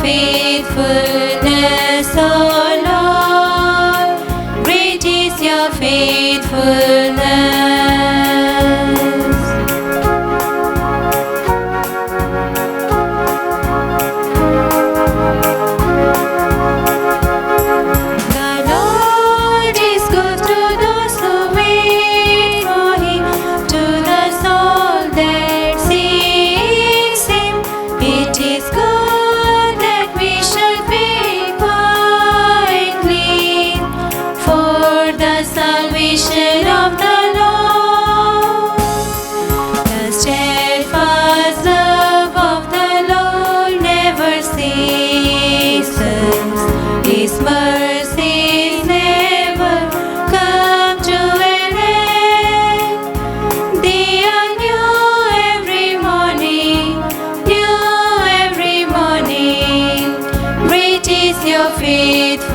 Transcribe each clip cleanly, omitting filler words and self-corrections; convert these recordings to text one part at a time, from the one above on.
faithfulness, O Lord. Great is your faithfulness.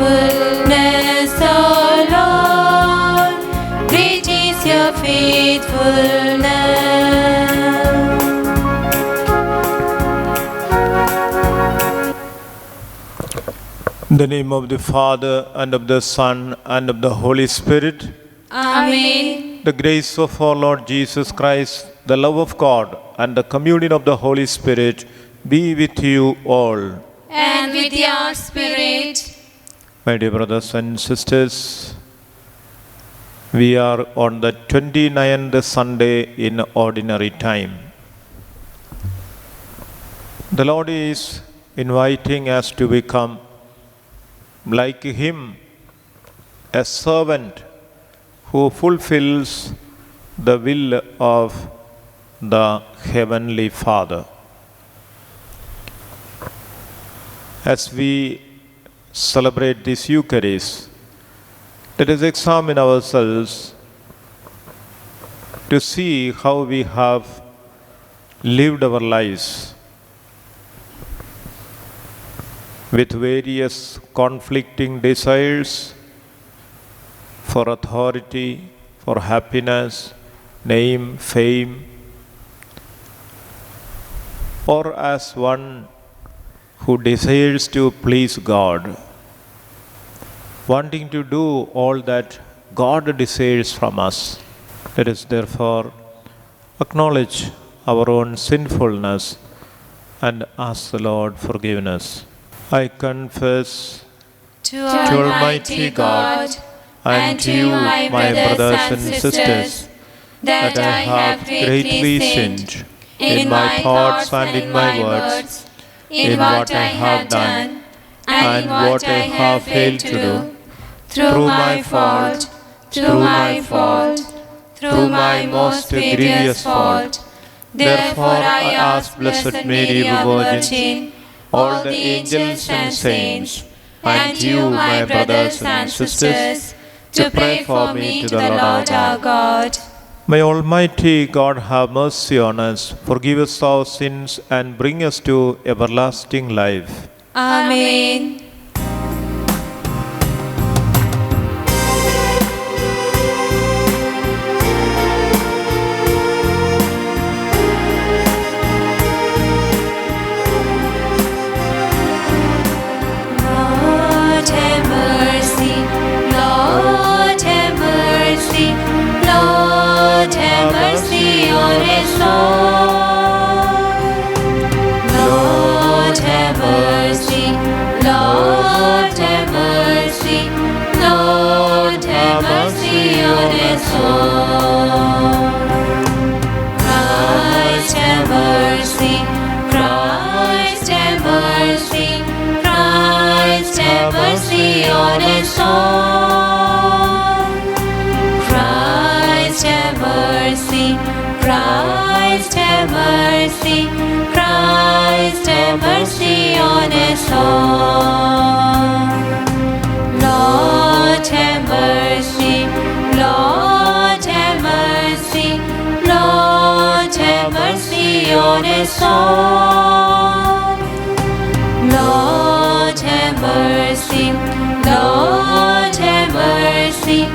Faithfulness, O Lord, great is your faithfulness. In the name of the Father, and of the Son, and of the Holy Spirit. Amen. The grace of our Lord Jesus Christ, the love of God, and the communion of the Holy Spirit be with you all. And with your spirit. My dear brothers and sisters, we are on the 29th Sunday in ordinary time. The Lord is inviting us to become like Him, a servant who fulfills the will of the Heavenly Father. As we celebrate this Eucharist, let us examine ourselves to see how we have lived our lives with various conflicting desires for authority, for happiness, name, fame, or as one who desires to please God, wanting to do all that God desires from us. Let us therefore acknowledge our own sinfulness and ask the Lord forgiveness. I confess to Almighty God and to you, my brothers and sisters, that I have greatly sinned in my thoughts and in my words, in what I have done and in what I have failed to do, through my fault, through my most grievous fault. Therefore I ask Blessed Mary, the Virgin, all the angels and saints, and you, my brothers and sisters, to pray for me to the Lord our God. May Almighty God have mercy on us, forgive us our sins, and bring us to everlasting life. Amen. Lord have mercy, Lord have mercy, Lord have mercy on us all. Lord have mercy, Lord have mercy, Lord have mercy on us all. Christ have mercy, Christ have mercy, Christ have mercy on us all. Christ have mercy, Christ have mercy, Christ have mercy on us all. Lord have mercy, Lord have mercy, Lord have mercy on us all. Lord have mercy, Lord have mercy,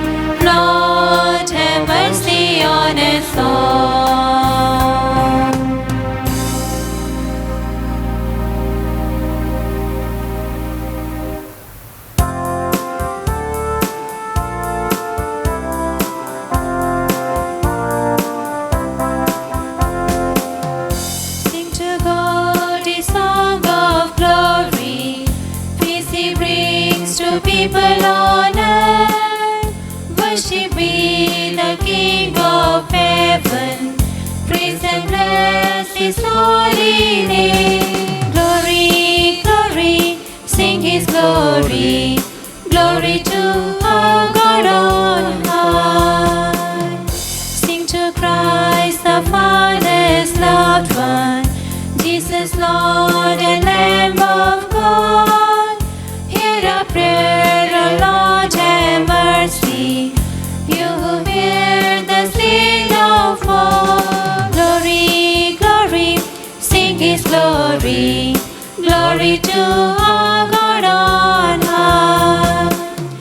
Lord have mercy on us all. to people on earth. Worship we the King of heaven. Praise and bless His holy name. Glory, glory, sing His glory. Glory to our God on high. Sing to Christ the Father's loved one, Jesus Lord and Lamb of God. Hear our prayer, O Lord, have mercy. You who hear the sin of all. Glory, glory, sing His glory. Glory to our God on high.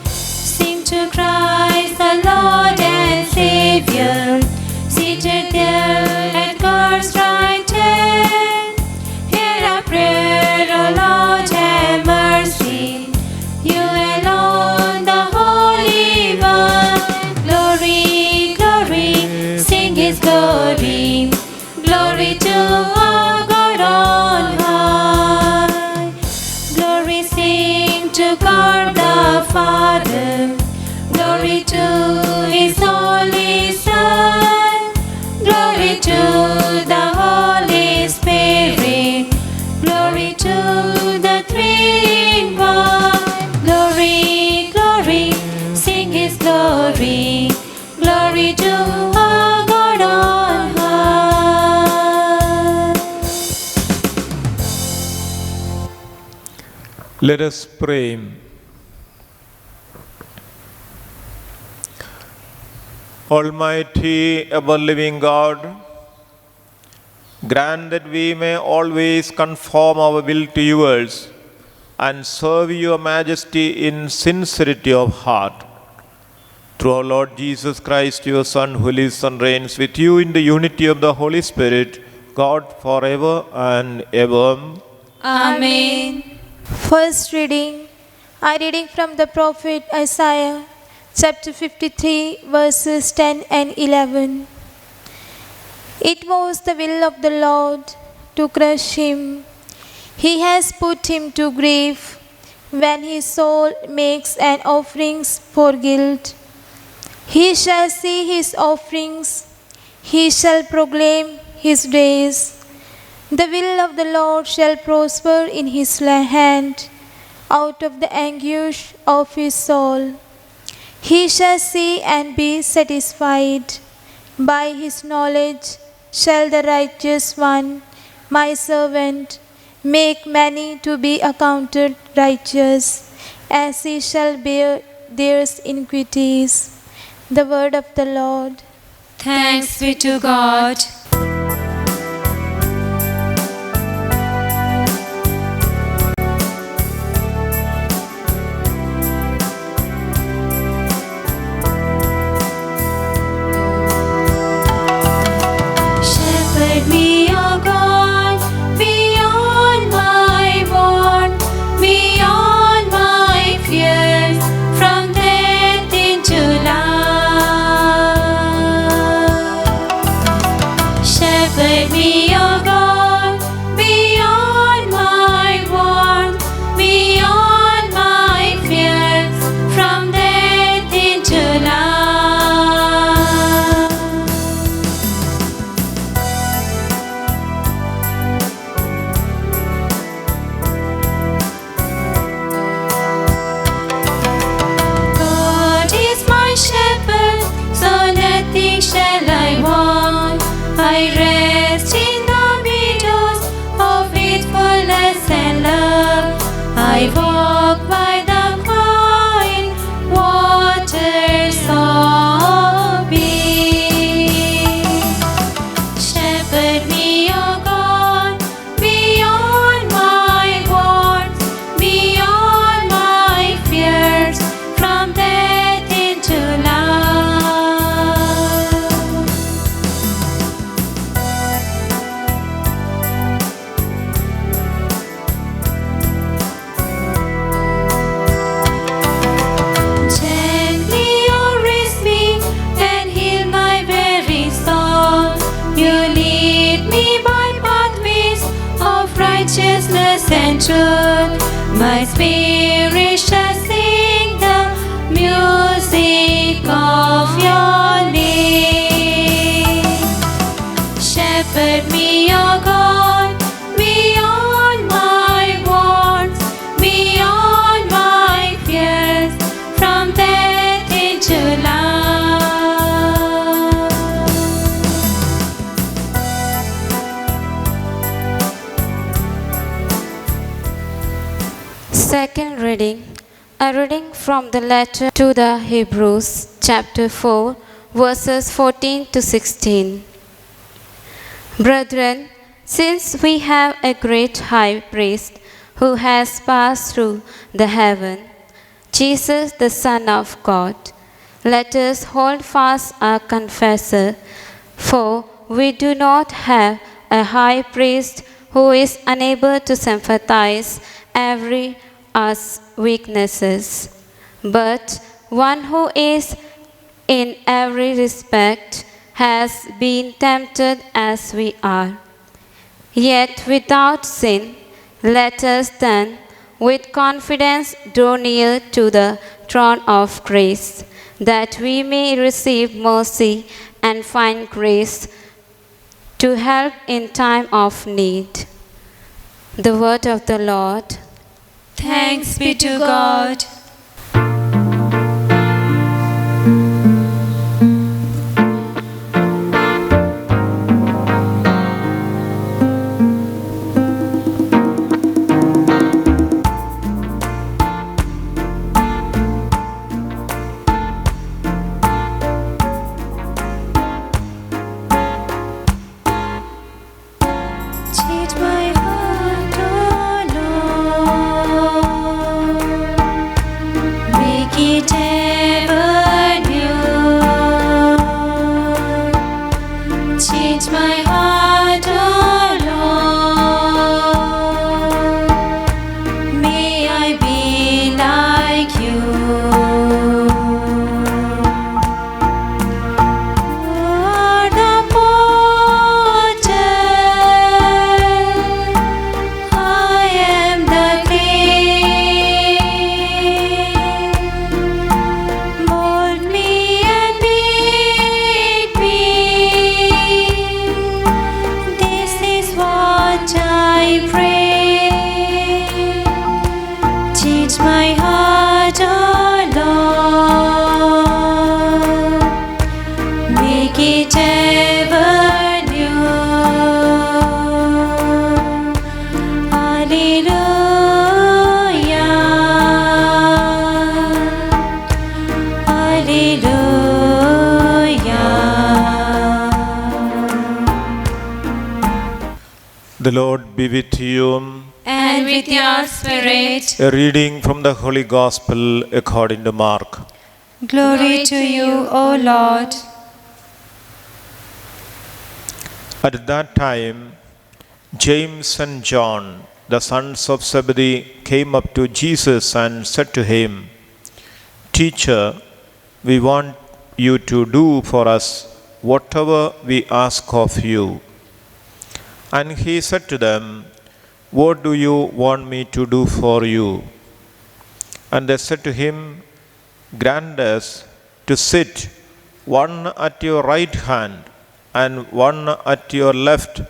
Sing to Christ the Lord and Savior, seated there at God's right hand. Hear our prayer, O Lord, have mercy. You alone, the Holy One. Glory, glory, sing His glory. Glory to our God on high. Glory, sing to God the Father. Glory to His only Son. Glory to the Holy Spirit. Glory to the Three-in-One. Glory, glory, sing His glory. Glory to our God on high. Let us pray. Almighty, ever-living God, grant that we may always conform our will to yours and serve your majesty in sincerity of heart. Through our Lord Jesus Christ, your Son, who lives and reigns with you in the unity of the Holy Spirit, God forever and ever. Amen. First reading, a reading from the prophet Isaiah, chapter 53, verses 10 and 11. It was the will of the Lord to crush him. He has put him to grief when his soul makes an offerings for guilt. He shall see his offerings, he shall proclaim his days. The will of the Lord shall prosper in his hand, out of the anguish of his soul. He shall see and be satisfied. By his knowledge shall the righteous one, my servant, make many to be accounted righteous, as he shall bear their iniquities. The word of the Lord. Thanks be to God. Shepherd me, O God, beyond my want, beyond my fears, from death into life. Shepherd me, O God, beyond my want, beyond my fears, from death into life. God is my shepherd, so nothing shall I want. I rest in the meadows of faithfulness and love. I walk by the quiet waters of peace. Shepherd me, O God, beyond my wants, beyond my fears, from death into life. Gently you raise me and heal my very soul. You lead me by pathways of righteousness and truth. My spirit shall sing music of your name. Shepherd me, O God, beyond my wants, beyond my fears, from death into life. Second reading. A reading from the letter to the Hebrews, chapter 4, verses 14 to 16. Brethren, since we have a great high priest who has passed through the heaven, Jesus the Son of God, let us hold fast our confessor, for we do not have a high priest who is unable to sympathize every us weaknesses, but one who is in every respect has been tempted as we are, yet without sin. Let us then with confidence draw near to the throne of grace, that we may receive mercy and find grace to help in time of need. The word of the Lord. Thanks be to God. Teach my heart, O Lord, make it ever new. Teach my heart, O Lord, may I be like you. Lord the potter, I am the clay. Mold me and beat me. This is what I pray. Teach my heart, O Lord, make it ever new. Alleluia, alleluia. The Lord be with you. And with your spirit, A reading from the Holy Gospel according to Mark. glory to you, O Lord. At that time, James and John, the sons of Zebedee, came up to Jesus and said to him, Teacher, we want you to do for us whatever we ask of you. And he said to them, What do you want me to do for you? And they said to him, Grant us to sit one at your right hand and one at your left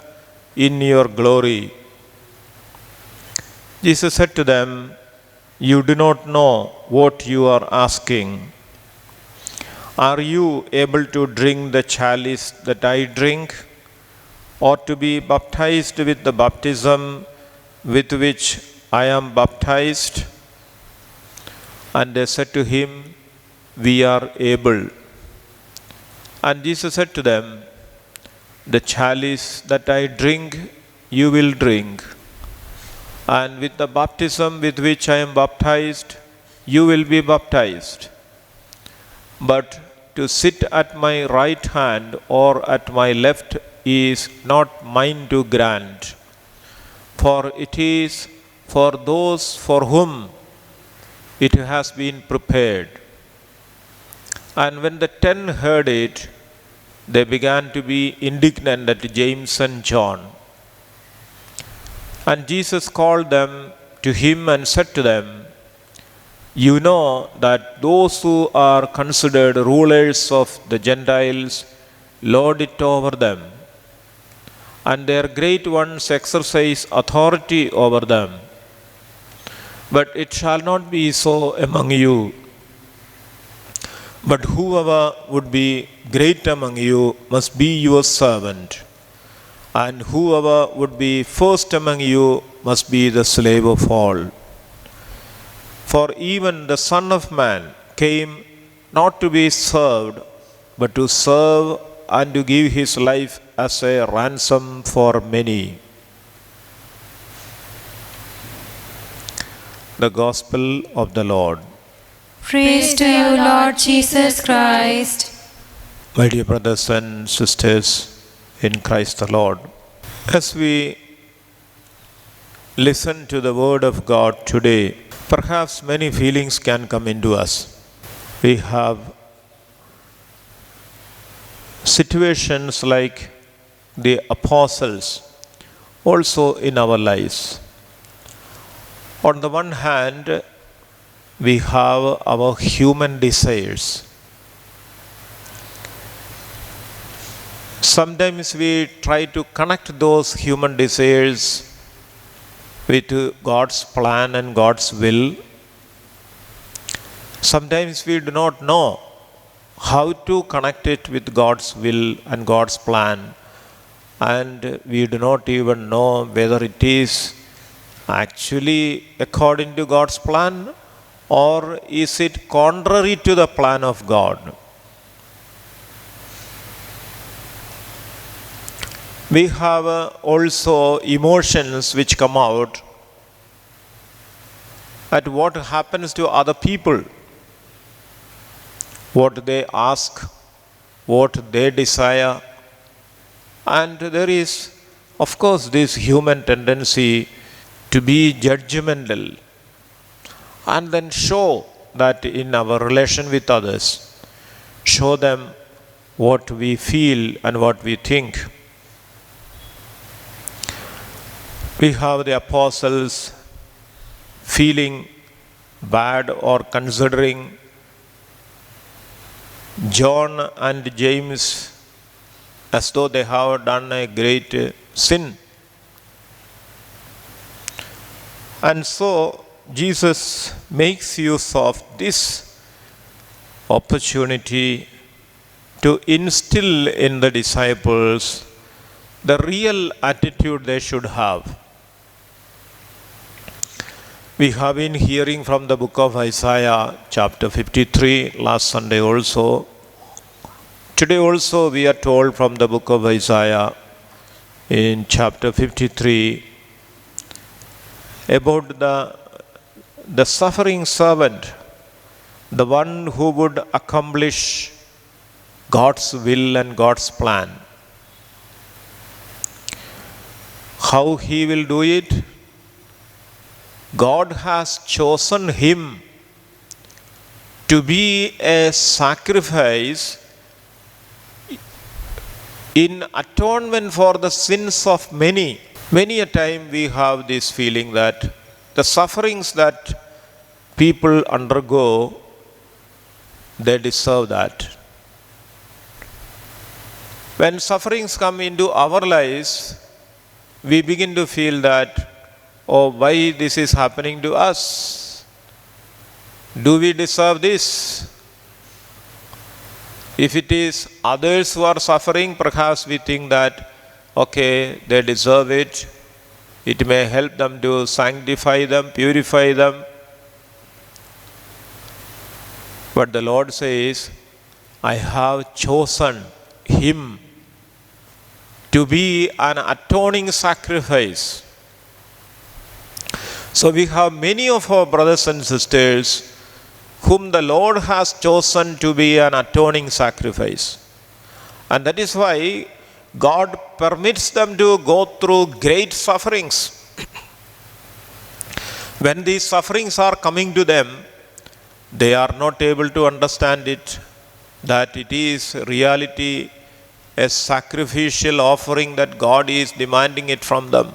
in your glory. Jesus said to them, You do not know what you are asking. Are you able to drink the chalice that I drink, or to be baptized with the baptism with which I am baptized? And they said to him, We are able. And Jesus said to them, The chalice that I drink, you will drink. And with the baptism with which I am baptized, you will be baptized. But to sit at my right hand or at my left is not mine to grant, for it is for those for whom it has been prepared. And when the 10 heard it, they began to be indignant at James and John. And Jesus called them to him and said to them, You know that those who are considered rulers of the Gentiles lord it over them, and their great ones exercise authority over them. But it shall not be so among you. But whoever would be great among you must be your servant, and whoever would be first among you must be the slave of all. For even the Son of Man came not to be served, but to serve and to give his life as a ransom for many. The Gospel of the Lord. Praise to you, Lord Jesus Christ. My dear brothers and sisters in Christ the Lord, as we listen to the Word of God today, perhaps many feelings can come into us. We have situations like the apostles also in our lives. On the one hand, we have our human desires. Sometimes we try to connect those human desires with God's plan and God's will. Sometimes we do not know how to connect it with God's will and God's plan, and we do not even know whether it is actually according to God's plan or is it contrary to the plan of God. We have also emotions which come out at what happens to other people, what they ask, what they desire. And there is, of course, this human tendency to be judgmental and then show that in our relation with others, show them what we feel and what we think. We have the apostles feeling bad or considering John and James as though they have done a great sin. And so Jesus makes use of this opportunity to instill in the disciples the real attitude they should have. We have been hearing from the book of Isaiah, chapter 53, last Sunday also. Today also we are told from the book of Isaiah in chapter 53 about the suffering servant, the one who would accomplish God's will and God's plan. How he will do it? God has chosen him to be a sacrifice in atonement for the sins of many. Many a time we have this feeling that the sufferings that people undergo, they deserve that. When sufferings come into our lives, we begin to feel that, oh, why this is happening to us? Do we deserve this? If it is others who are suffering, perhaps we think that, okay, they deserve it. It may help them to sanctify them, purify them. But the Lord says, I have chosen him to be an atoning sacrifice. So we have many of our brothers and sisters whom the Lord has chosen to be an atoning sacrifice. And that is why God permits them to go through great sufferings. When these sufferings are coming to them, they are not able to understand it, that it is reality, a sacrificial offering that God is demanding it from them.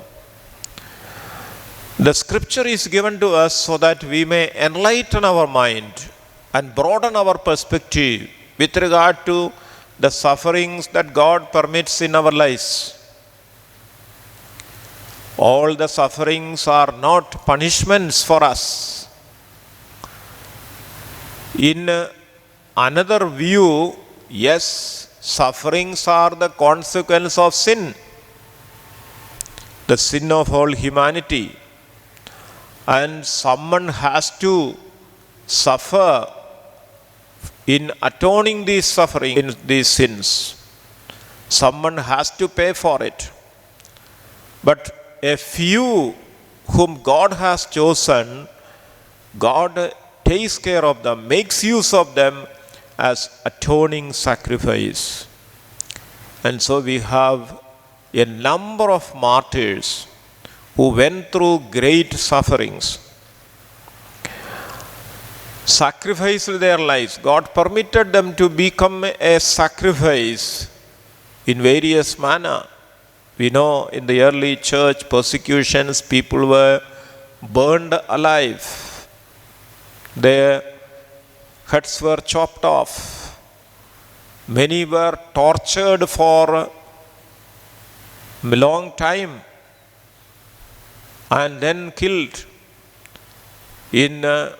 The scripture is given to us so that we may enlighten our mind and broaden our perspective with regard to the sufferings that God permits in our lives. All the sufferings are not punishments for us. In another view, yes, sufferings are the consequence of sin, the sin of all humanity. And someone has to suffer in atoning these suffering, in these sins. Someone has to pay for it. But a few whom God has chosen, God takes care of them, makes use of them as atoning sacrifice. And so we have a number of martyrs who went through great sufferings, sacrificed their lives. God permitted them to become a sacrifice in various manner. We know in the early church persecutions, people were burned alive. Their heads were chopped off. Many were tortured for a long time and then killed in a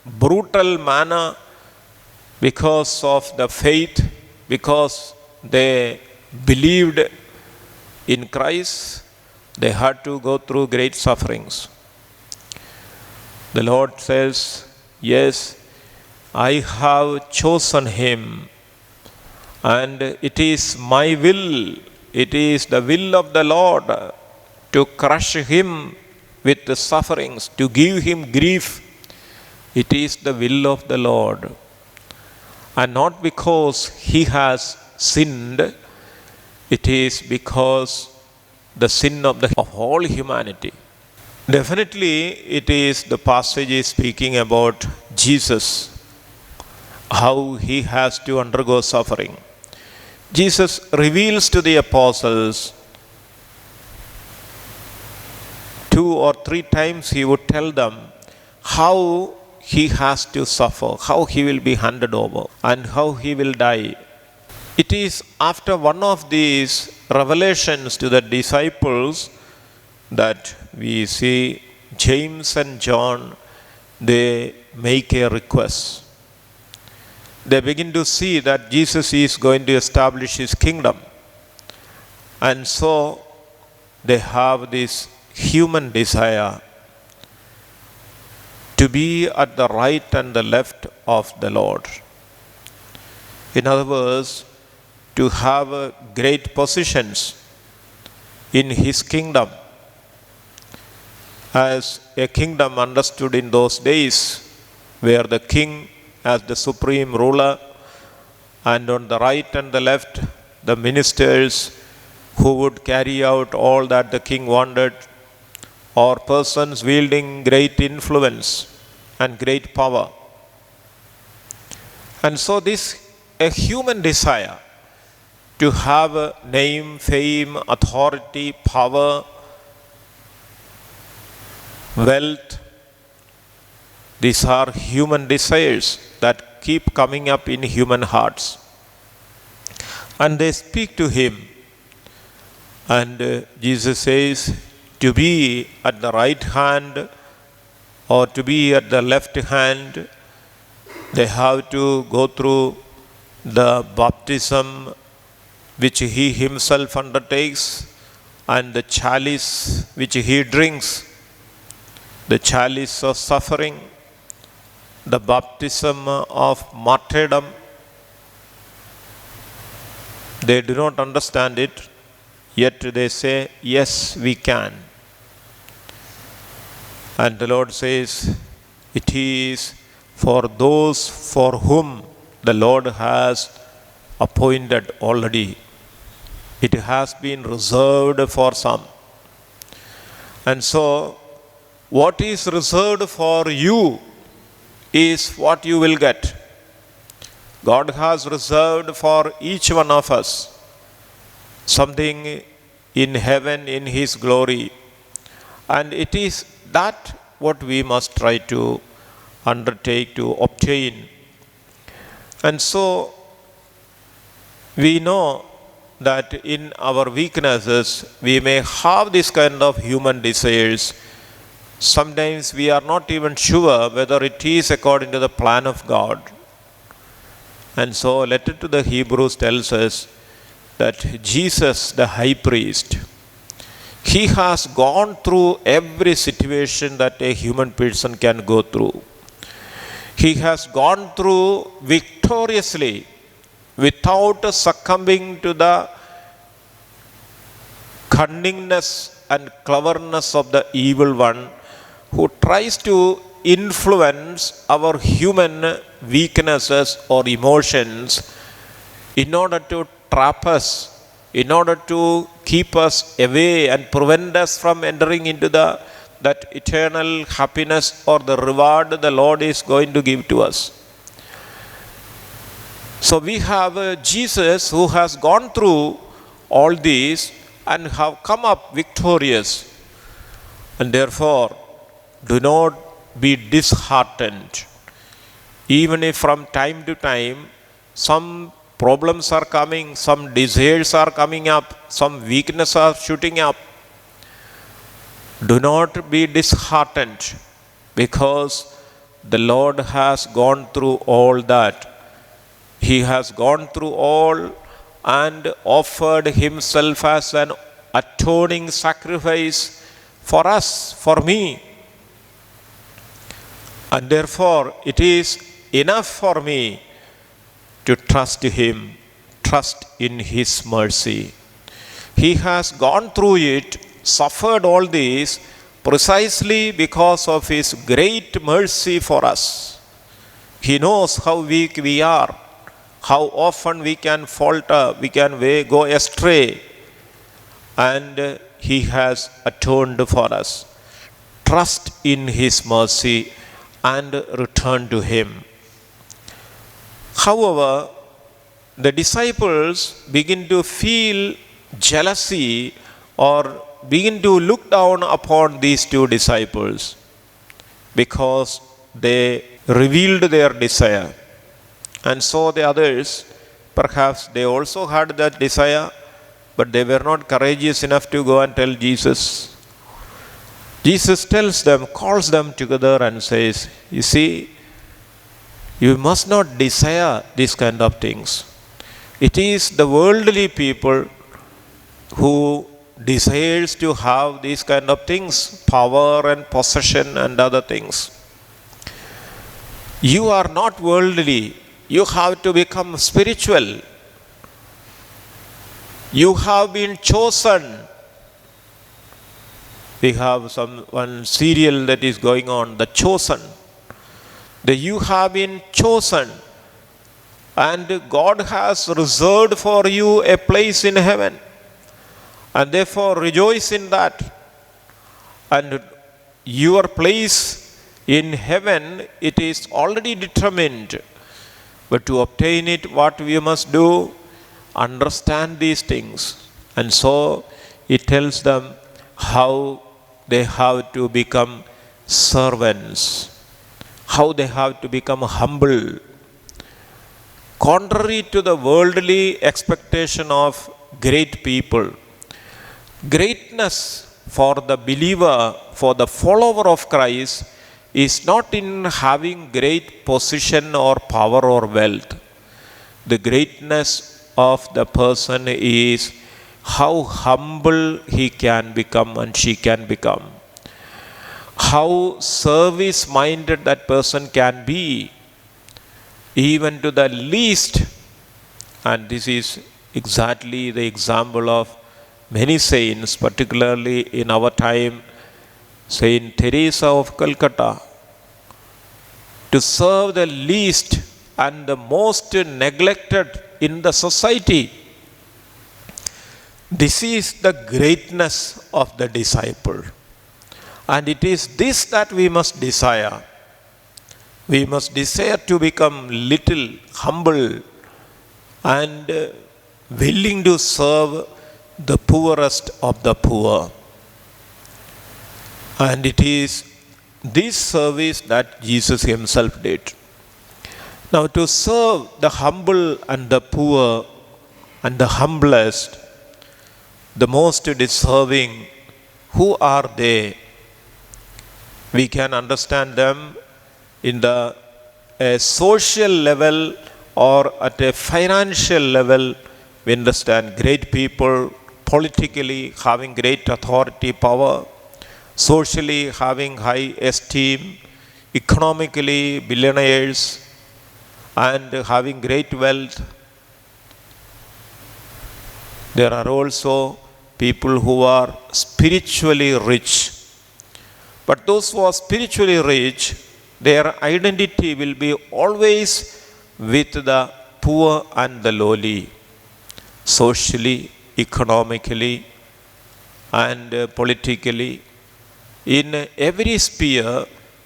brutal manner because of the faith, because they believed in Christ. They had to go through great sufferings. The Lord says, yes, I have chosen him, and it is my will, it is the will of the Lord to crush him with the sufferings, to give him grief. It is the will of the Lord. And not because he has sinned, it is because the sin of all humanity. Definitely it is, the passage is speaking about Jesus, how he has to undergo suffering. Jesus reveals to the apostles 2 or 3 times, he would tell them how he has to suffer, how he will be handed over, and how he will die. It is after one of these revelations to the disciples that we see James and John, they make a request. They begin to see that Jesus is going to establish his kingdom. And so they have this human desire to be at the right and the left of the Lord. In other words, to have great positions in his kingdom, as a kingdom understood in those days, where the king as the supreme ruler, and on the right and the left, the ministers who would carry out all that the king wanted, or persons wielding great influence and great power. And so this, a human desire to have name, fame, authority, power, wealth, these are human desires that keep coming up in human hearts. And they speak to him. And Jesus says, to be at the right hand or to be at the left hand, they have to go through the baptism which he himself undertakes, and the chalice which he drinks, the chalice of suffering, the baptism of martyrdom. They do not understand it, yet they say, yes, we can. And the Lord says, it is for those for whom the Lord has appointed already. It has been reserved for some. And so, what is reserved for you is what you will get. God has reserved for each one of us something in heaven, in his glory. And it is that what we must try to undertake to obtain. And so we know that in our weaknesses we may have this kind of human desires. Sometimes we are not even sure whether it is according to the plan of God. And so letter to the Hebrews tells us that Jesus, the high priest, he has gone through every situation that a human person can go through. He has gone through victoriously without succumbing to the cunningness and cleverness of the evil one who tries to influence our human weaknesses or emotions in order to trap us, in order to keep us away and prevent us from entering into that eternal happiness or the reward the Lord is going to give to us. So we have Jesus who has gone through all these and have come up victorious. And therefore, do not be disheartened. Even if from time to time some problems are coming, some desires are coming up, some weaknesses are shooting up, do not be disheartened, because the Lord has gone through all that. He has gone through all and offered himself as an atoning sacrifice for us, for me. And therefore it is enough for me to trust him, trust in his mercy. He has gone through it, suffered all this precisely because of his great mercy for us. He knows how weak we are, how often we can falter, we can go astray, and he has atoned for us. Trust in his mercy and return to him. However, the disciples begin to feel jealousy or begin to look down upon these two disciples because they revealed their desire. And so the others, perhaps they also had that desire, but they were not courageous enough to go and tell Jesus. Jesus tells them, calls them together and says, you see, you must not desire these kind of things. It is the worldly people who desires to have these kind of things, power and possession and other things. You are not worldly. You have to become spiritual. You have been chosen. We have one serial that is going on, The Chosen. That you have been chosen, and God has reserved for you a place in heaven, and therefore rejoice in that. And your place in heaven, it is already determined. But to obtain it, what we must do? Understand these things. And so it tells them how they have to become servants, how they have to become humble. Contrary to the worldly expectation of great people, greatness for the believer, for the follower of Christ, is not in having great position or power or wealth. The greatness of the person is how humble he can become and she can become. How service-minded that person can be, even to the least. And this is exactly the example of many saints, particularly in our time, Saint Teresa of Calcutta, to serve the least and the most neglected in the society. This is the greatness of the disciple. And it is this that we must desire. We must desire to become little, humble, and willing to serve the poorest of the poor. And it is this service that Jesus himself did. Now, to serve the humble and the poor and the humblest, the most deserving, who are they? We can understand them in the social level or at a financial level. We understand great people, politically having great authority, power, socially having high esteem, economically billionaires, and having great wealth. There are also people who are spiritually rich. But those who are spiritually rich, their identity will be always with the poor and the lowly, socially, economically, and politically. In every sphere,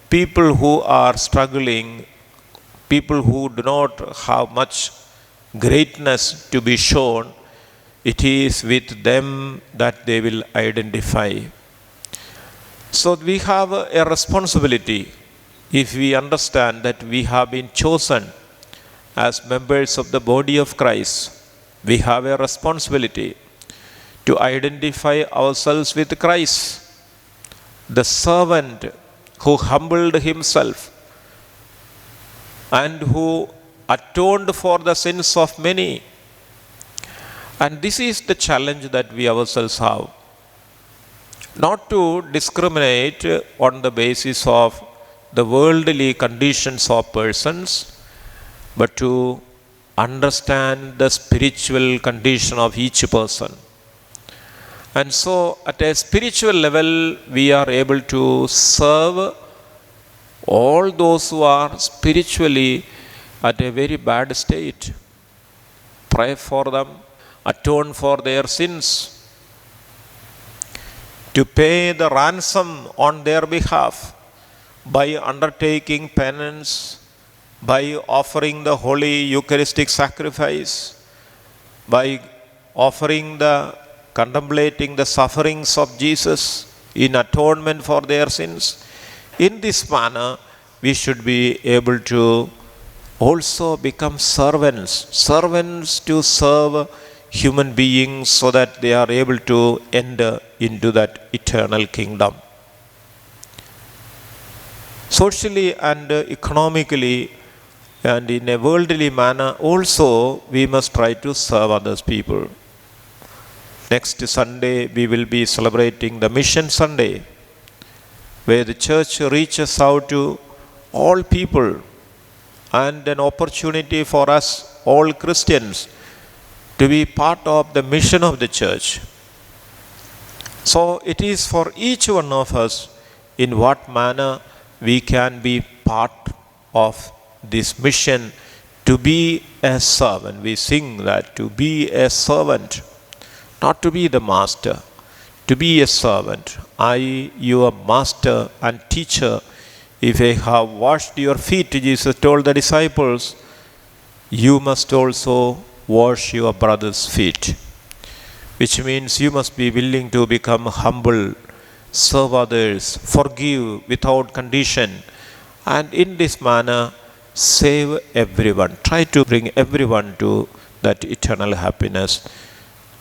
people who are struggling, people who do not have much greatness to be shown, it is with them that they will identify. So we have a responsibility. If we understand that we have been chosen as members of the body of Christ, we have a responsibility to identify ourselves with Christ, the servant who humbled himself and who atoned for the sins of many. And this is the challenge that we ourselves have. Not to discriminate on the basis of the worldly conditions of persons, but to understand the spiritual condition of each person. And so, at a spiritual level, we are able to serve all those who are spiritually at a very bad state. Pray for them, atone for their sins, to pay the ransom on their behalf by undertaking penance, by offering the holy Eucharistic sacrifice, by contemplating the sufferings of Jesus in atonement for their sins. In this manner, we should be able to also become servants to serve human beings so that they are able to enter into that eternal kingdom. Socially and economically and in a worldly manner also, we must try to serve others people. Next Sunday, we will be celebrating the Mission Sunday, where the church reaches out to all people and an opportunity for us, all Christians, to be part of the mission of the church. So it is for each one of us in what manner we can be part of this mission, to be a servant. We sing that, to be a servant, not to be the master, to be a servant. I, your master and teacher, if I have washed your feet, Jesus told the disciples, you must also wash your brother's feet. Which means you must be willing to become humble, serve others, forgive without condition, and in this manner save everyone. Try to bring everyone to that eternal happiness.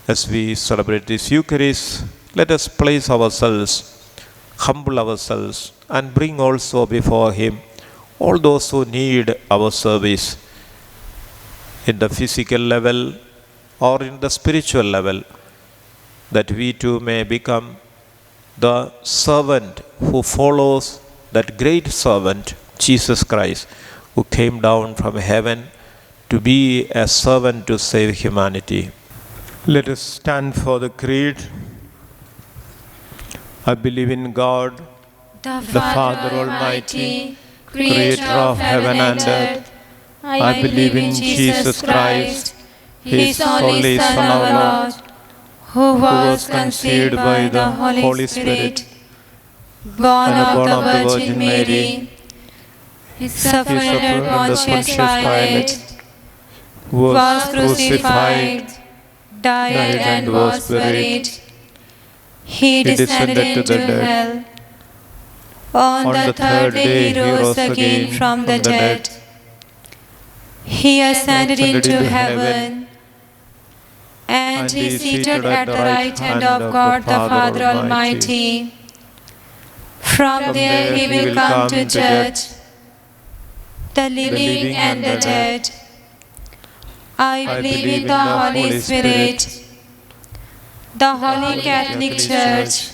As we celebrate this Eucharist, let us place ourselves, humble ourselves, and bring also before Him all those who need our service in the physical level or in the spiritual level, that we too may become the servant who follows that great servant, Jesus Christ, who came down from heaven to be a servant to save humanity. Let us stand for the creed. I believe in God, the Father Almighty, creator of heaven and earth. I believe in Jesus Christ, His only Son, our Lord, who was conceived by the Holy Spirit, born of the Virgin Mary, suffered under Pontius Pilate, was crucified, died and was buried. He descended into hell. On the third day he rose again from the dead. He ascended into heaven, and he is seated at the right hand of God the Father Almighty. From there he will come to judge the living and the dead. I believe in the Holy Spirit, the Holy Catholic Church,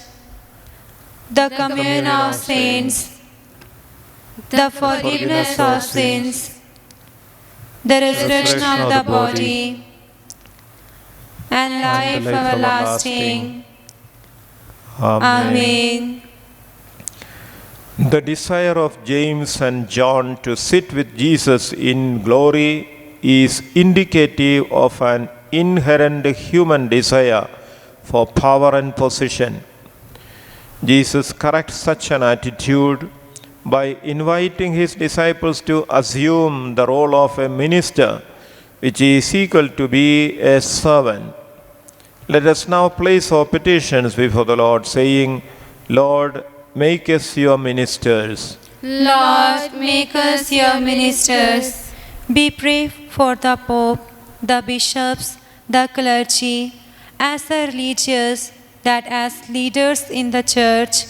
the communion of saints, the forgiveness of sins, the resurrection of the body, and life everlasting. Amen. The desire of James and John to sit with Jesus in glory is indicative of an inherent human desire for power and position. Jesus corrects such an attitude by inviting his disciples to assume the role of a minister, which is equal to be a servant. Let us now place our petitions before the Lord, saying, Lord, make us your ministers. Lord, make us your ministers. We pray for the Pope, the bishops, the clergy, as the religious, that as leaders in the Church,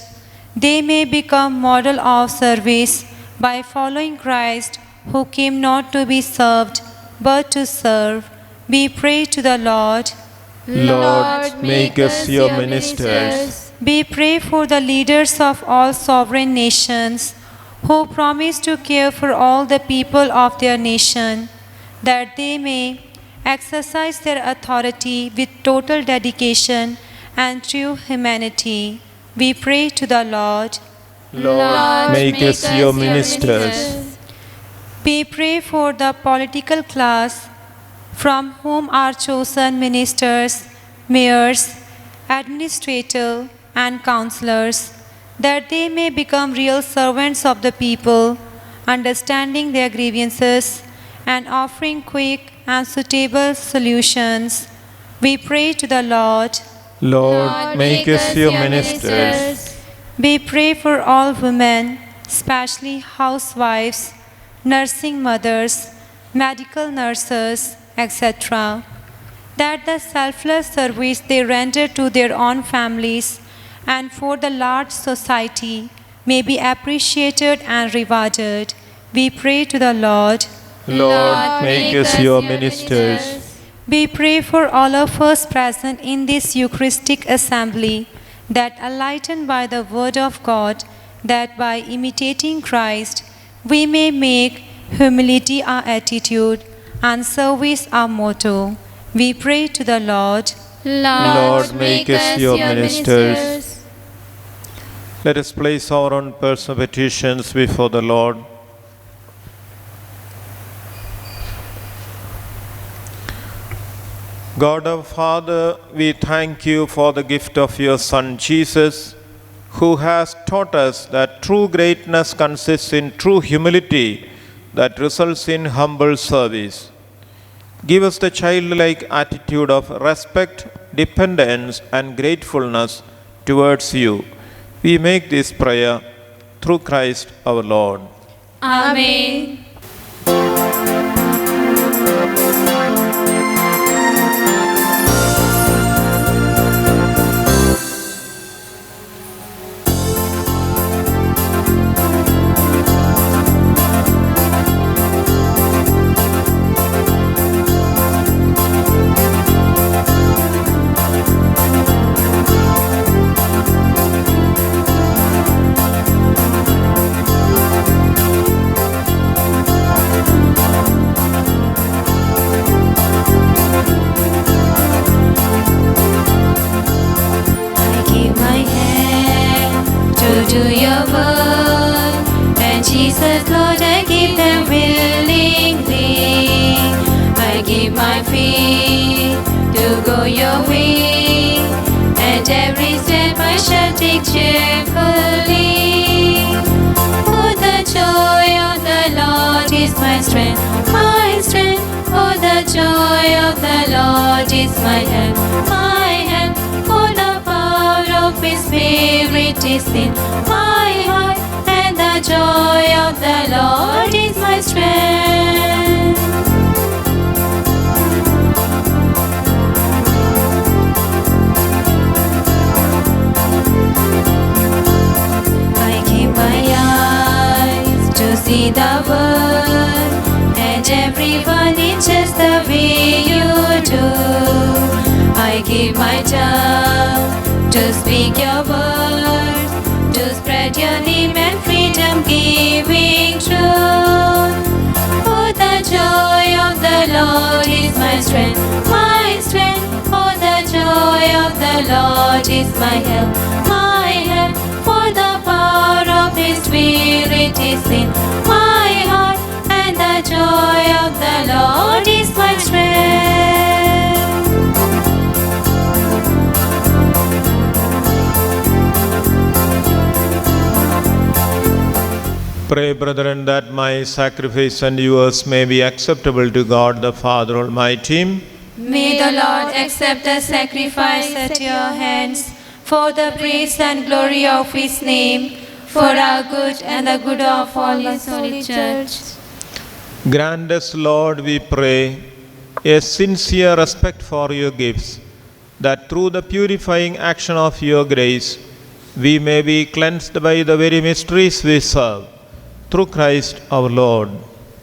they may become model of service by following Christ, who came not to be served, but to serve. We pray to the Lord. Lord, make us your ministers. We pray for the leaders of all sovereign nations, who promise to care for all the people of their nation, that they may exercise their authority with total dedication and true humanity. We pray to the Lord. Lord, make us your ministers. We pray for the political class, from whom are chosen ministers, mayors, administrators, and councillors, that they may become real servants of the people, understanding their grievances and offering quick and suitable solutions. We pray to the Lord. Lord, make us your ministers. We pray for all women, especially housewives, nursing mothers, medical nurses, etc., that the selfless service they render to their own families and for the large society may be appreciated and rewarded. We pray to the Lord. Lord, make us your ministers. We pray for all of us present in this Eucharistic assembly, that enlightened by the Word of God, that by imitating Christ, we may make humility our attitude and service our motto. We pray to the Lord. Lord, make us your ministers. Let us place our own personal petitions before the Lord. God our Father, we thank you for the gift of your Son Jesus, who has taught us that true greatness consists in true humility that results in humble service. Give us the childlike attitude of respect, dependence, and gratefulness towards you. We make this prayer through Christ our Lord. Amen. Do your word, and Jesus, Lord, I give them willingly. I give my feet to go your way, and every step I shall take cheerfully. For the joy of the Lord is my strength, my strength. For the joy of the Lord is my help, my help. For the power of His Spirit is in my heart, the joy of the Lord is my strength. I keep my eyes to see the world, and everyone is just the way you do. I keep my tongue to speak your word, to spread your name and freedom giving truth. Oh, the joy of the Lord is my strength, my strength. Oh, the joy of the Lord is my help, my help. For the power of His Spirit is in my heart, and the joy of the Lord is my strength. Pray, brethren, that my sacrifice and yours may be acceptable to God the Father Almighty. May the Lord accept the sacrifice at your hands for the praise and glory of His name, for our good and the good of all His holy church. Grant us, Lord, we pray, a sincere respect for your gifts, that through the purifying action of your grace, we may be cleansed by the very mysteries we serve. Through Christ our Lord.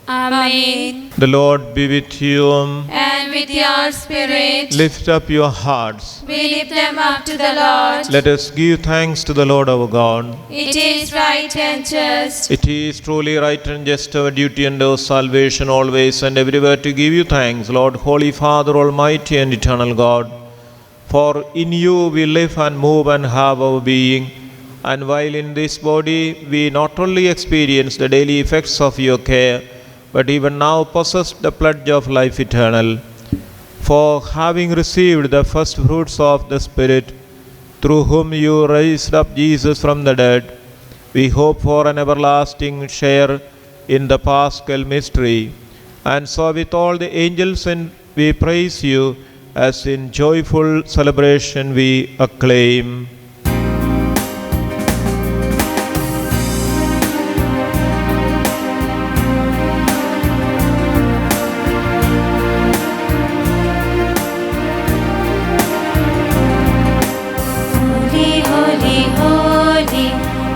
Amen. The Lord be with you. And with your spirit, Lift up your hearts. we lift them up to the Lord. Let us give thanks to the Lord our God. It is right and just. It is truly right and just our duty and our salvation always and everywhere to give you thanks, Lord, Holy Father, Almighty and Eternal God. For in you we live and move and have our being. And while in this body we not only experience the daily effects of your care, but even now possess the pledge of life eternal. For having received the first fruits of the Spirit, through whom you raised up Jesus from the dead, we hope for an everlasting share in the Paschal mystery. And so with all the angels and we praise you, as in joyful celebration we acclaim.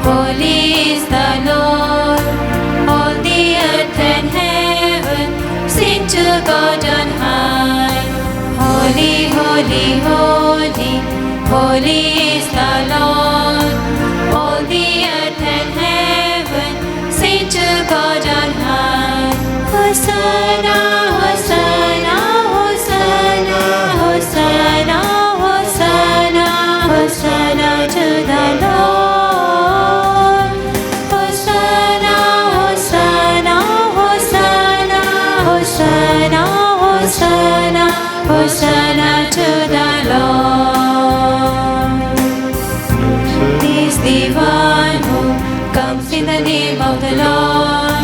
Holy is the Lord. All the earth and heaven sing to God on high. Holy, holy, holy, holy is the Lord. All the earth and heaven sing to God on high. Hosanna, Hosanna, Hosanna, Hosanna, Hosanna, Hosanna to the Lord. Hosanna to the Lord. Is the one who comes in the name of the Lord.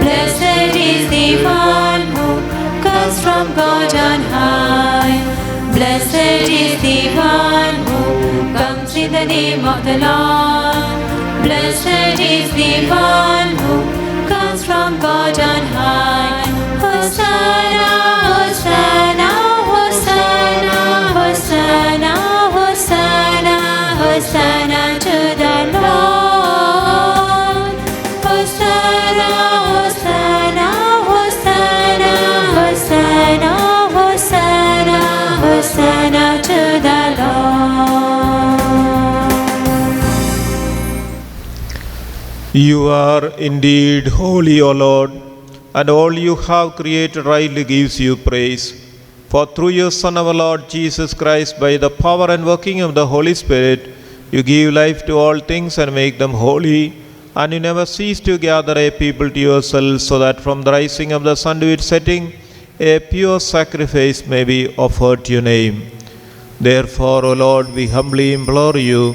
Blessed is the one who comes from God on high. Blessed is the one who comes in the name of the Lord. Blessed is the one who comes from God on high. Hosanna, Hosanna, Hosanna, Hosanna, Hosanna, Hosanna to the Lord. Hosanna, Hosanna, Hosanna, Hosanna, Hosanna, Hosanna to the Lord. You are indeed holy, O Lord, and all you have created rightly gives you praise. For through your Son, our Lord Jesus Christ, by the power and working of the Holy Spirit, you give life to all things and make them holy, and you never cease to gather a people to yourselves, so that from the rising of the sun to its setting, a pure sacrifice may be offered to your name. Therefore, O Lord, we humbly implore you,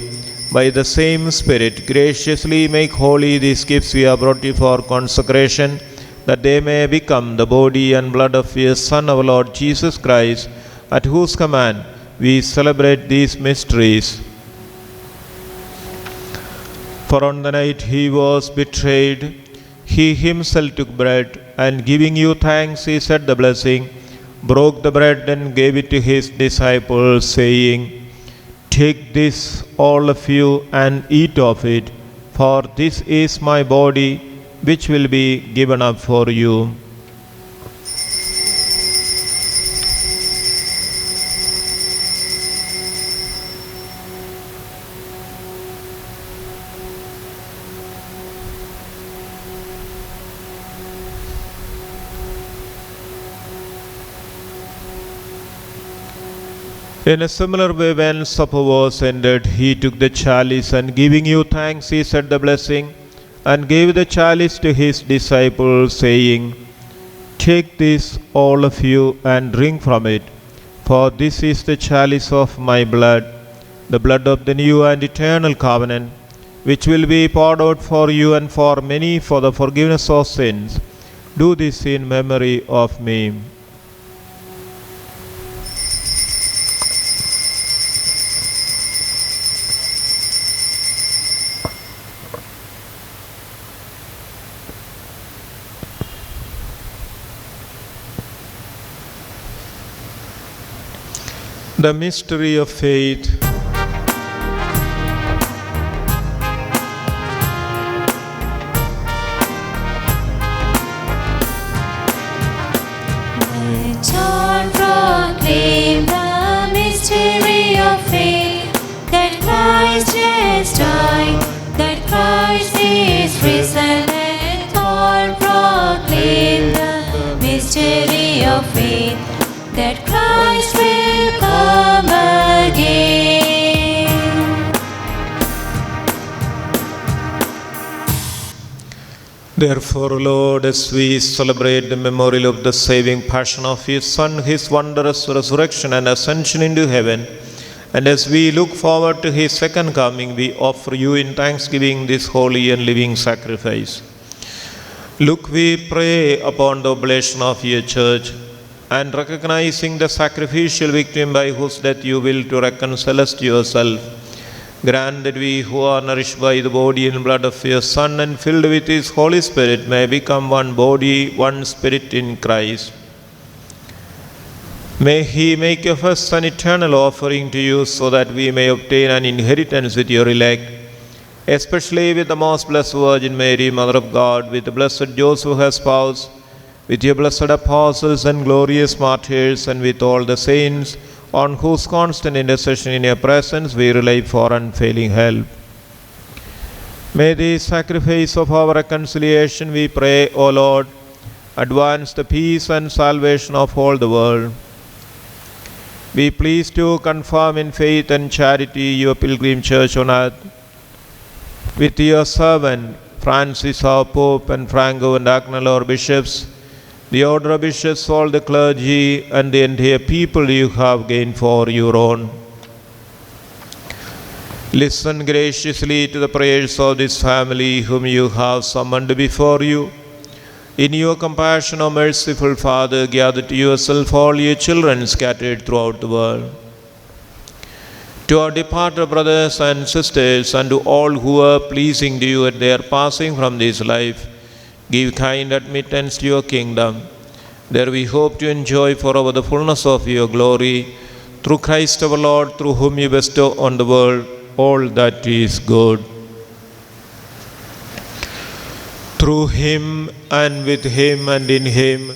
by the same Spirit, graciously make holy these gifts we have brought you for consecration, that they may become the body and blood of your Son, our Lord Jesus Christ, at whose command we celebrate these mysteries. For on the night he was betrayed, he himself took bread, and giving you thanks, he said the blessing, broke the bread and gave it to his disciples, saying, "Take this, all of you, and eat of it, for this is my body, which will be given up for you." In a similar way, when supper was ended, he took the chalice, and giving you thanks, he said the blessing, and gave the chalice to his disciples, saying, "Take this, all of you, and drink from it, for this is the chalice of my blood, the blood of the new and eternal covenant, which will be poured out for you and for many for the forgiveness of sins. Do this in memory of me." The mystery of faith. Let all proclaim the mystery of faith, that Christ has died, that Christ is risen. Let all proclaim the mystery of faith, that Christ will come again. Therefore, Lord, as we celebrate the memorial of the saving passion of your Son, his wondrous resurrection and ascension into heaven, and as we look forward to his second coming, we offer you in thanksgiving this holy and living sacrifice. Look, we pray, upon the oblation of your church, and recognizing the sacrificial victim by whose death you will to reconcile us to yourself, grant that we who are nourished by the body and blood of your Son and filled with his Holy Spirit may become one body, one spirit in Christ. May he make of us an eternal offering to you, so that we may obtain an inheritance with your elect, especially with the most blessed Virgin Mary, Mother of God, with the blessed Joseph, her spouse, with your blessed apostles and glorious martyrs, and with all the saints, on whose constant intercession in your presence we rely for unfailing help. May the sacrifice of our reconciliation, we pray, O Lord, advance the peace and salvation of all the world. Be pleased to confirm in faith and charity your pilgrim church on earth, with your servant Francis our Pope, and Franco and Agnello our bishops, the order of bishops, all the clergy, and the entire people you have gained for your own. Listen graciously to the prayers of this family whom you have summoned before you. In your compassion, O merciful Father, gather to yourself all your children scattered throughout the world. To our departed brothers and sisters, and to all who are pleasing to you at their passing from this life, give kind admittance to your kingdom. There we hope to enjoy forever the fullness of your glory, through Christ our Lord, through whom you bestow on the world all that is good. Through him, and with him, and in him,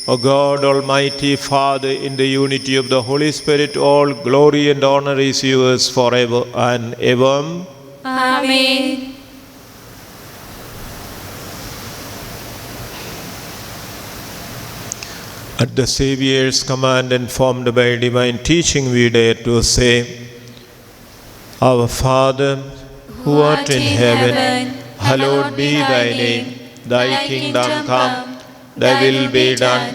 O God, Almighty Father, in the unity of the Holy Spirit, all glory and honor is yours forever and ever. Amen. At the Saviour's command, informed by divine teaching, we dare to say, Our Father, who art in heaven, hallowed be thy name. Thy kingdom come, thy will be done,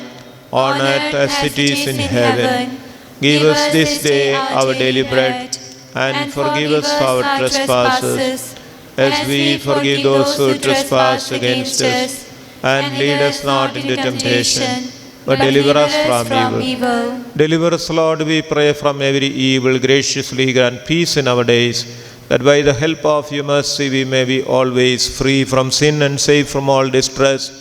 on earth as it is in heaven. Give us this day our daily bread, and forgive us our trespasses, as we forgive those who trespass against us. And lead us not into temptation, but deliver us from evil. Deliver us, Lord, we pray, from every evil. Graciously grant peace in our days, that by the help of your mercy we may be always free from sin and safe from all distress,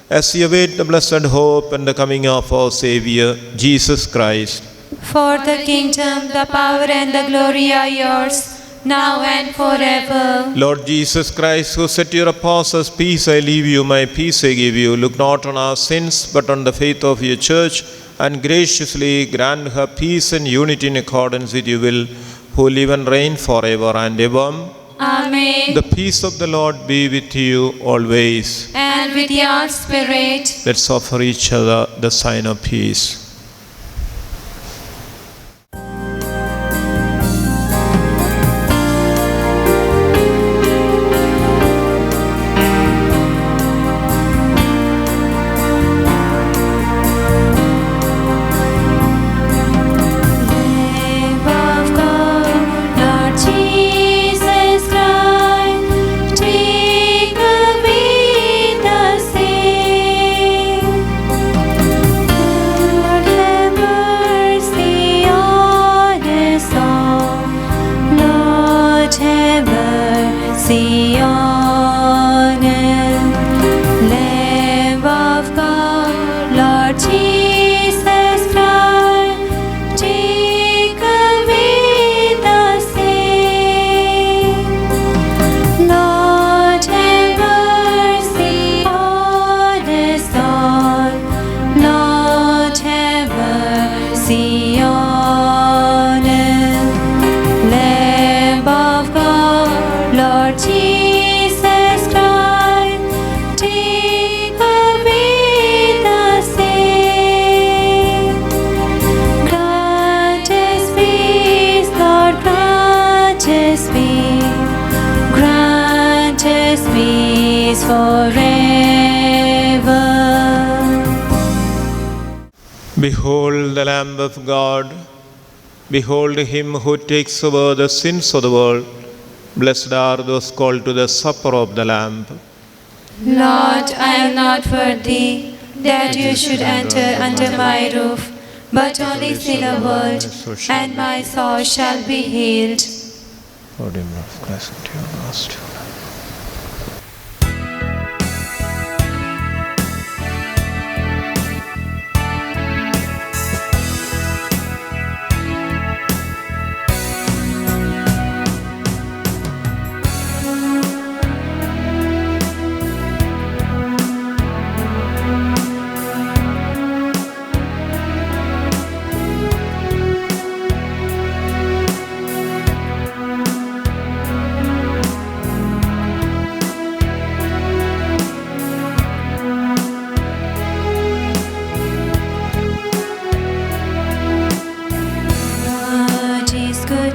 as we await the blessed hope and the coming of our Saviour, Jesus Christ. For the kingdom, the power and the glory are yours, now and forever. Lord Jesus Christ, who said to your apostles, "Peace I leave you, my peace I give you," look not on our sins, but on the faith of your church, and graciously grant her peace and unity in accordance with your will, who live and reign forever and ever. Amen. The peace of the Lord be with you always. And with your spirit. Let's offer each other the sign of peace. Behold the Lamb of God. Behold him who takes away the sins of the world. Blessed are those called to the supper of the Lamb. Lord, I am not worthy that you should enter under my roof, but only say a word, and my soul shall be healed.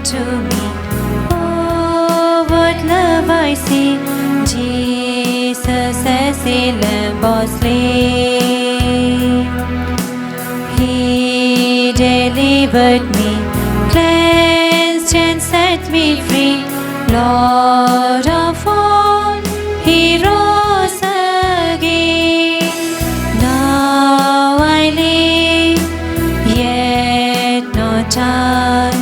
To me, oh, what love I see, Jesus as a lamb was slain. He delivered me, cleansed and set me free. Lord of all, he rose again. Now I live, yet not I.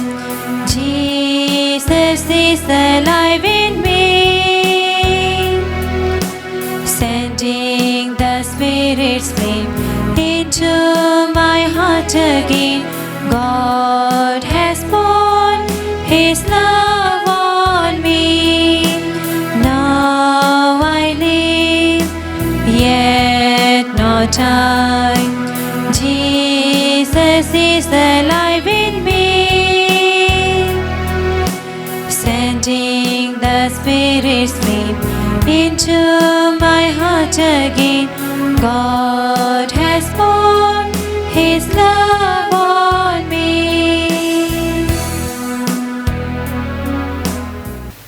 Jesus is alive in me, sending the Spirit's flame into my heart again. God has poured His love on me. Now I live, yet not I. Jesus is alive in me, sending the Spirit's flame into my heart again. God has poured His love on me.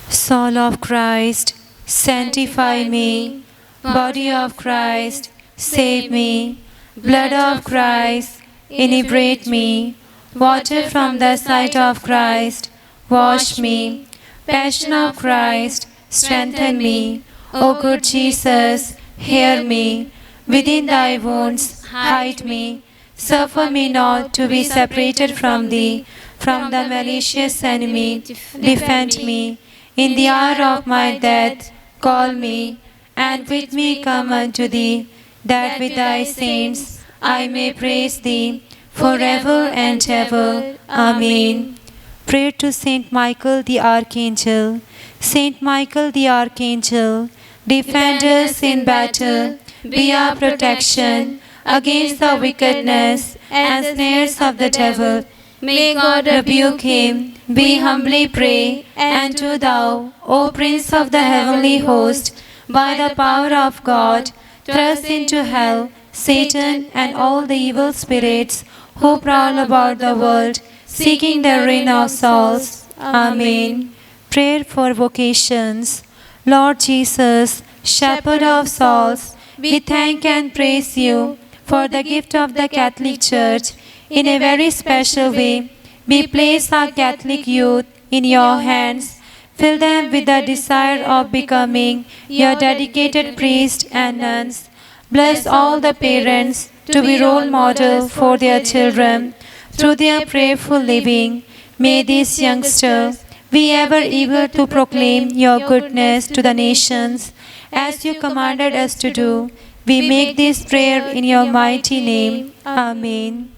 Soul of Christ, sanctify me. Body of Christ, save me. Blood of Christ, inebriate me. Water from the sight of Christ, wash me. Passion of Christ, strengthen me. O good Jesus, hear me. Within thy wounds, hide me. Suffer me not to be separated from thee. From the malicious enemy, defend me. In the hour of my death, call me, and with me come unto thee, that with thy saints I may praise thee forever and ever. Amen. Prayer to Saint Michael the Archangel. Saint Michael the Archangel, defend us in battle, be our protection against the wickedness and snares of the devil. May God rebuke him. We humbly pray, and do thou, O Prince of the heavenly host, by the power of God, thrust into hell Satan and all the evil spirits who prowl about the world, seeking the ruin of souls. Amen. Prayer for vocations. Lord Jesus, Shepherd of souls, we thank and praise you for the gift of the Catholic Church. In a very special way, we place our Catholic youth in your hands. Fill them with the desire of becoming your dedicated priests and nuns. Bless all the parents to be role models for their children. Through their prayerful living, may these youngsters be ever eager to proclaim your goodness to the nations, as you commanded us to do. We make this prayer in your mighty name. Amen.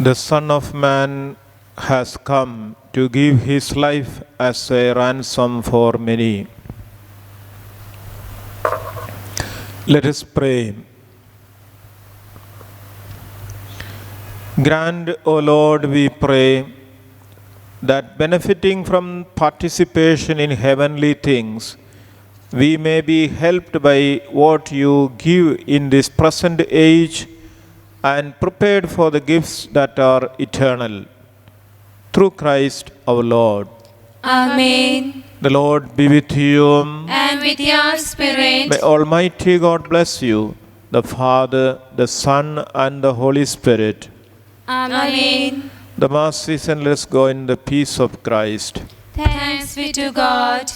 The Son of Man has come to give his life as a ransom for many. Let us pray. Grant, O Lord, we pray, that benefiting from participation in heavenly things, we may be helped by what you give in this present age and prepared for the gifts that are eternal. Through Christ our Lord. Amen. The Lord be with you. And with your spirit. May Almighty God bless you, the Father, the Son, and the Holy Spirit. Amen. The Mass is and let us go in the peace of Christ. Thanks be to God.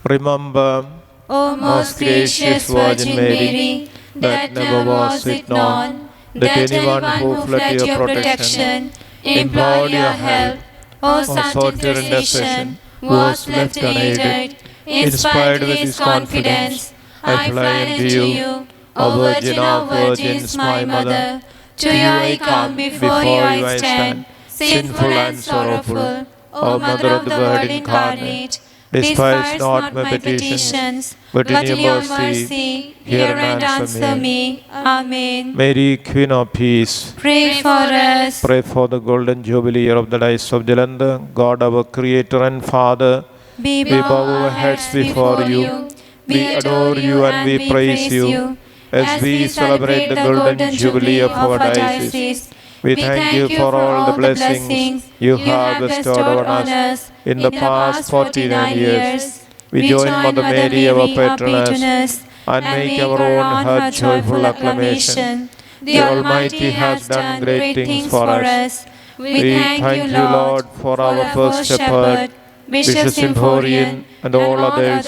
Remember, O most gracious Virgin Mary, that never was it known that anyone who fled your protection, implored your help, or sought your intercession, was left unaided. Inspired with this confidence, I fly unto you, O Virgin of Virgins, my Mother. To you I come, before you I stand, sinful and sorrowful. O Mother of the Word incarnate, despise not my petitions, but in your mercy, hear and answer me. Amen. Mary, Queen of Peace, Pray for us. pray for the golden jubilee year of the Diocese of Jalandhar. God, our Creator and Father, We bow our heads before you. We adore you and we praise you. As we celebrate the golden jubilee of our diocese, we thank you for all the blessings you have bestowed on us in the past 49 years. We join Mother Mary, our patroness, and make our own heart joyful acclamation. The Almighty has done great things for us. We thank you, Lord, for our first shepherd, Bishop Symphorian, and all others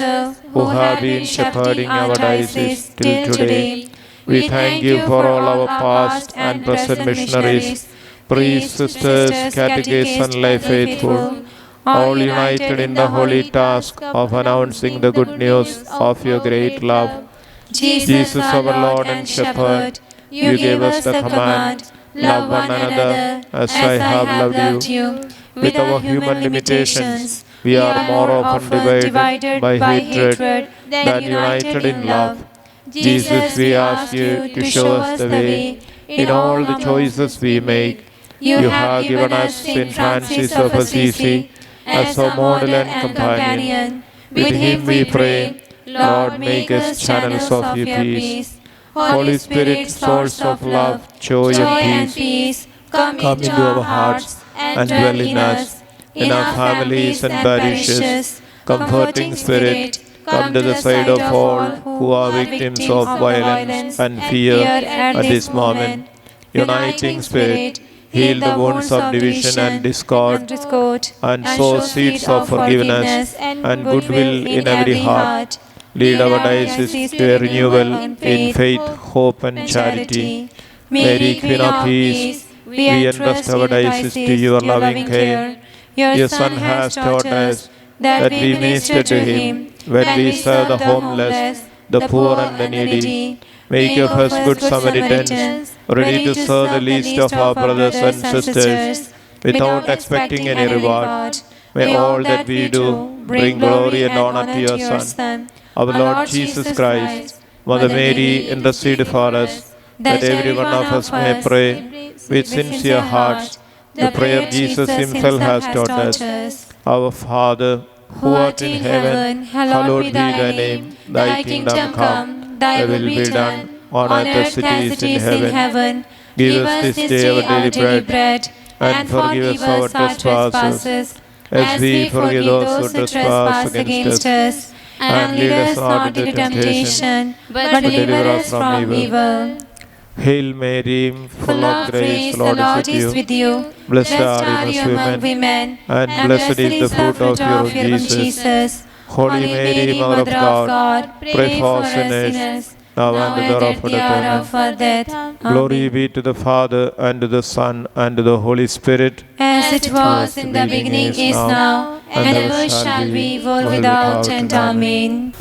who have been shepherding our diocese till today. We thank you for all our past and present missionaries, priests, sisters, catechists, and lay faithful, all united in the holy task of announcing the good news of your great love. Jesus, our Lord and Shepherd, you gave us the command, love one another as I have loved you. With our human limitations, we are more often divided by hatred than united in love. Jesus, we ask you to show us the way in all the choices we make. You have given us Saint Francis of Assisi as our model and companion. With him we pray, Lord, make us channels of your peace. Holy Spirit, source of love, joy and peace, come into our hearts and dwell in us, in our families and parishes. Comforting Spirit, come to the side of all who are victims of violence and fear at this moment. Uniting Spirit, heal the wounds of division and discord, and sow seeds of forgiveness and goodwill in every heart. Lead our diocese to a renewal in faith, hope, and charity. Mary, Queen of Peace, we entrust our diocese to your loving care. Your Son has taught us that we minister to him when we serve the homeless, the poor and the needy. Make of us good Samaritans, ready to serve the least of our brothers and sisters, without expecting any reward. May all that we do bring glory and honor to your Son, our Lord Jesus Christ. Mother Mary, intercede for us, that every one of us may pray with sincere hearts the prayer Jesus himself has taught us. Our Father, who art in heaven, hallowed be thy name. Thy kingdom come, thy will be done, on earth as it is in heaven. Give us this day our daily bread, and forgive us our trespasses, as we forgive those who trespass against us. And lead us not into temptation, but deliver us from evil. Hail Mary, full of grace, the Lord is with you. Blessed are you among women, and blessed is the fruit of your womb, Jesus. Holy Mary, Mother of God, pray for us sinners, now and at the hour of our death. Glory be to the Father, and to the Son, and to the Holy Spirit. As it was in the beginning, is now, and ever shall be, world without end. Amen.